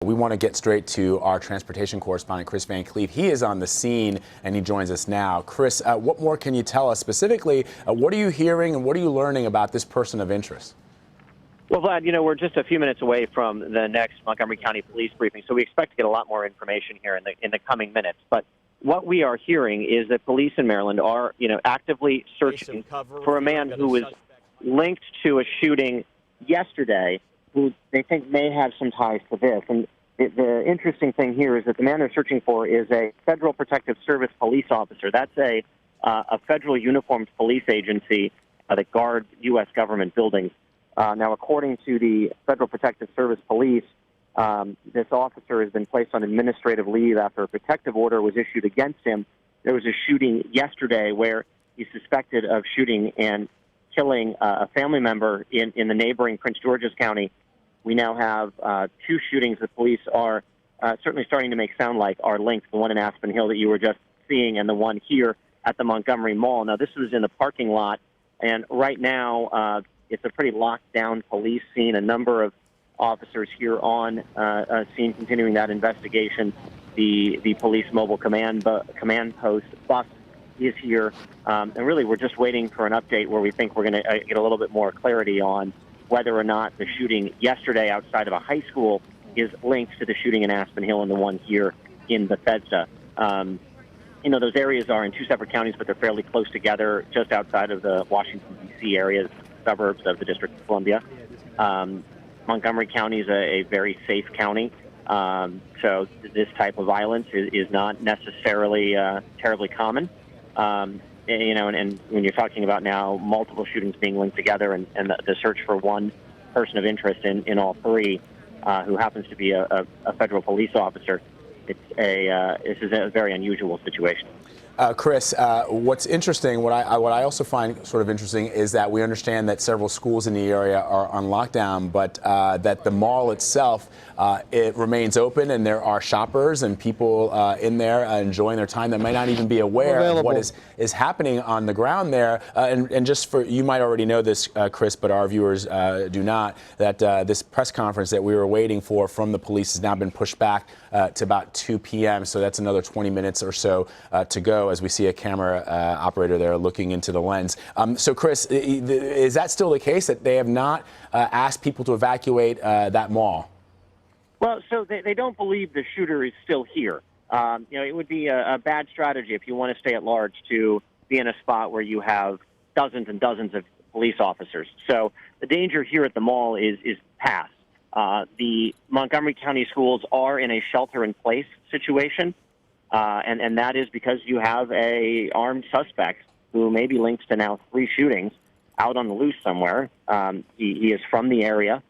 We want to get straight to our transportation correspondent, Kris Van Cleave. He is on the scene, and he joins us now. Kris, what more can you tell us? Specifically, what are you hearing and what are you learning about this person of interest? Well, Vlad, we're just a few minutes away from the next Montgomery County police briefing, so we expect to get a lot more information here in the coming minutes. But what we are hearing is that police in Maryland are, actively searching for a man who was linked to a shooting yesterday, who they think may have some ties to this. And the interesting thing here is that the man they're searching for is a Federal Protective Service police officer. That's a federal uniformed police agency that guards U.S. government buildings. Now, according to the Federal Protective Service Police, this officer has been placed on administrative leave after a protective order was issued against him. There was a shooting yesterday where he's suspected of shooting and killing a family member in the neighboring Prince George's County. We now have two shootings that police are certainly starting to make sound like are linked, the one in Aspen Hill that you were just seeing and the one here at the Montgomery Mall. Now, this was in the parking lot, and right now it's a pretty locked-down police scene. A number of officers here on scene continuing that investigation. The police mobile command post bus is here, and really we're just waiting for an update where we think we're going to get a little bit more clarity on whether or not the shooting yesterday outside of a high school is linked to the shooting in Aspen Hill and the one here in Bethesda. Those areas are in two separate counties, but they're fairly close together, just outside of the Washington, D.C. areas, suburbs of the District of Columbia. Montgomery County is a very safe county, so this type of violence is not necessarily terribly common. And when you're talking about now multiple shootings being linked together and the search for one person of interest in all three, who happens to be a federal police officer, this is a very unusual situation. Kris, what's interesting, what I also find sort of interesting is that we understand that several schools in the area are on lockdown, but that the mall itself, it remains open, and there are shoppers and people in there enjoying their time that might not even be aware of what is happening on the ground there. And just for, you might already know this, Kris, but our viewers do not, that this press conference that we were waiting for from the police has now been pushed back to about 2 p.m., so that's another 20 minutes or so to go, as we see a camera operator there looking into the lens. So, Kris, is that still the case, that they have not asked people to evacuate that mall? Well, so they don't believe the shooter is still here. It would be a bad strategy if you want to stay at large to be in a spot where you have dozens and dozens of police officers. So the danger here at the mall is past. The Montgomery County schools are in a shelter-in-place situation. And that is because you have a armed suspect who may be linked to now 3 shootings out on the loose somewhere. He is from the area,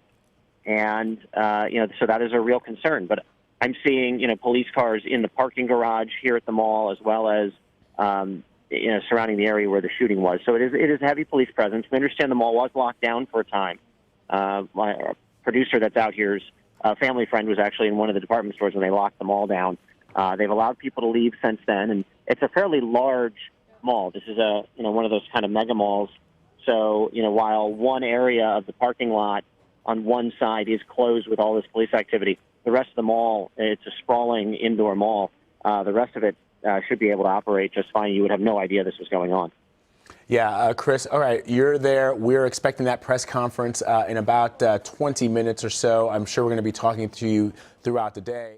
and so that is a real concern. But I'm seeing police cars in the parking garage here at the mall, as well as surrounding the area where the shooting was. So it is heavy police presence. We understand the mall was locked down for a time. My producer that's out here's family friend was actually in one of the department stores when they locked the mall down. They've allowed people to leave since then, and it's a fairly large mall. This is one of those kind of mega malls. So, while one area of the parking lot on one side is closed with all this police activity, the rest of the mall, it's a sprawling indoor mall. The rest of it should be able to operate just fine. You would have no idea this was going on. Yeah, Kris, all right, you're there. We're expecting that press conference in about 20 minutes or so. I'm sure we're going to be talking to you throughout the day.